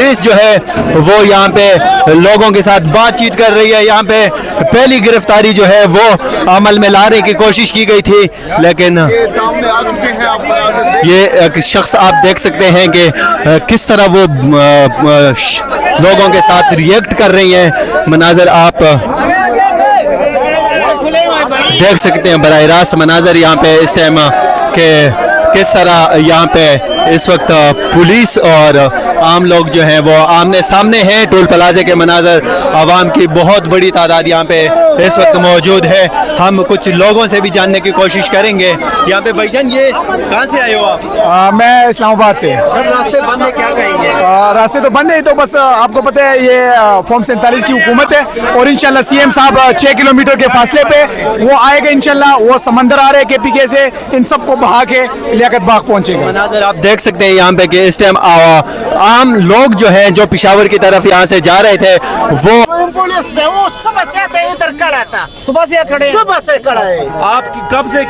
Police जो है वो यहाँ पे लोगों के साथ बातचीत कर रही है। यहाँ पे पहली गिरफ्तारी जो है वो अमल में लाने की कोशिश की गई थी, लेकिन सामने आ चुके हैं। आप ये एक शख्स आप देख सकते हैं कि किस तरह वो लोगों के साथ रिएक्ट कर रही हैं। मनाजर आप देख सकते हैं, बराह रास्त मनाजर यहाँ पे इस टाइम के किस तरह यहाँ पे इस वक्त पुलिस और आम लोग जो हैं वो आमने सामने हैं। टोल प्लाजे के मनाजर आवाम की बहुत बड़ी तादाद यहाँ पे इस वक्त मौजूद है। हम कुछ लोगों से भी जानने की कोशिश करेंगे। यहाँ पे भाईजान, ये कहाँ से आए हो आप? मैं इस्लामाबाद से। सर, रास्ते बंद है, क्या कहेंगे? रास्ते तो बंद है, तो बस आपको पता है ये फॉर्म 47 की हुकूमत है और इंशाल्लाह सीएम साहब 6 किलोमीटर के फासले पे वो आएगा इंशाल्लाह। वो समंदर आ रहे हैं KPK से, इन सबको बहा के लियाकत बाग पहुंचेगा। मनाजर आप देख सकते हैं यहाँ पे कि इस टाइम आम लोग जो हैं जो पिशावर की तरफ यहाँ से जा रहे थे वो पुलिस में वो सुबह से इधर खड़ा था। सुबह से खड़े हैं? सुबह से खड़ा है। आप कब से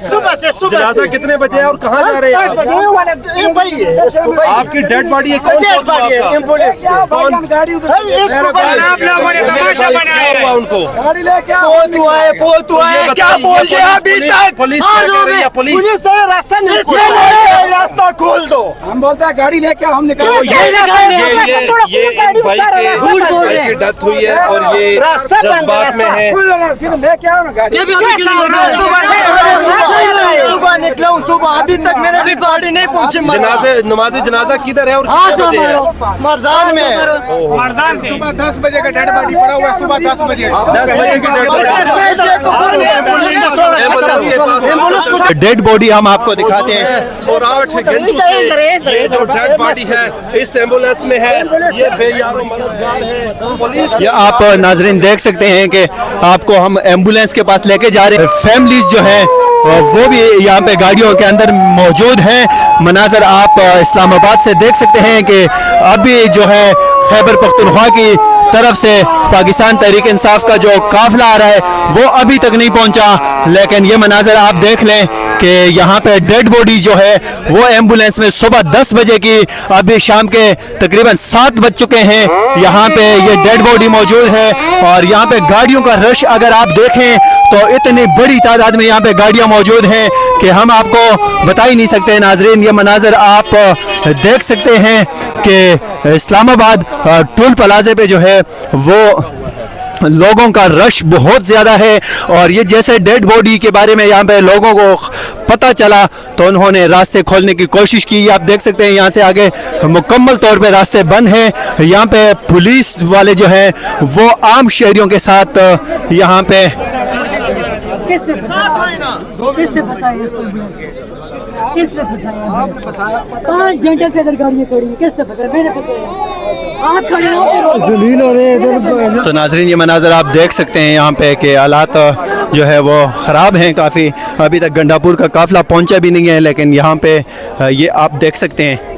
सुबह से जनाजा कितने बजे है और कहाँ जा रहे हैं? आपकी डेड बॉडी है? कौन डेड बॉडी है एम्बुलेंस। कौन गाड़ी आप लोगों ने तमाशा बनाया है उनको? गाड़ी लेके बहुत हुआ है क्या बोल रहे अभी तक? पुलिस क्या कह रही है? पुलिस ने रास्ता नहीं खोला, रास्ता खोल दो। हम बोलते हैं गाड़ी लेके हम निकल। ये भाई की डेथ हुई है और ये जज्बात में है। लेके आओ ना गाड़ी। सुबह निकला हूँ, सुबह अभी तक मेरी गाड़ी नहीं पहुँची। नमाज जनाजा किधर है और कितने बजे है? मर्दान में। मर्दान से सुबह 10 बजे का डेड बॉडी पड़ा हुआ है। सुबह 10 बजे 10 बजे की डेड बॉडी हम आपको दिखाते हैं। और 8 घंटों से ये जो डेड बॉडी है इस एम्बुलेंस में है। ये बेयारो मददगार है पुलिस। ये आप नाजरीन देख सकते हैं कि आपको हम एम्बुलेंस के पास लेके जा रहे हैं। फैमिलीज जो है वो भी यहाँ पे गाड़ियों के अंदर मौजूद हैं। मनाजर आप इस्लामाबाद से देख सकते हैं कि अभी जो है खैबर पख्तूनख्वा की तरफ से पाकिस्तान तहरीक इंसाफ का जो काफिला आ रहा है वो अभी तक नहीं पहुंचा, लेकिन ये मनाजर आप देख लें कि यहाँ पे डेड बॉडी जो है वो एम्बुलेंस में सुबह 10 बजे की, अभी शाम के तकरीबन 7 बज चुके हैं, यहाँ पे ये डेड बॉडी मौजूद है। और यहाँ पे गाड़ियों का रश अगर आप देखें तो इतनी बड़ी तादाद में यहाँ पे गाड़ियाँ मौजूद हैं कि हम आपको बता ही नहीं सकते। नाजरीन, ये मनाजर आप देख सकते हैं कि इस्लामाबाद टोल प्लाजे पे जो है वो लोगों का रश बहुत ज़्यादा है। और ये जैसे डेड बॉडी के बारे में यहाँ पे लोगों को पता चला तो उन्होंने रास्ते खोलने की कोशिश की। आप देख सकते हैं यहाँ से आगे मुकम्मल तौर पे रास्ते बंद हैं। यहाँ पे पुलिस वाले जो हैं वो आम शहरियों के साथ यहाँ पे किसने फंसाया? 5 घंटे से इधर गाड़ियाँ खड़ी हैं, किसने फंसाया? मैंने फंसाया। आप खड़े हो। तो नाजरीन, ये मनाजर आप देख सकते हैं यहाँ पे कि हालात जो है वो ख़राब हैं काफ़ी। अभी तक गंडापुर का काफ़िला पहुँचा भी नहीं है, लेकिन यहाँ पे ये आप देख सकते हैं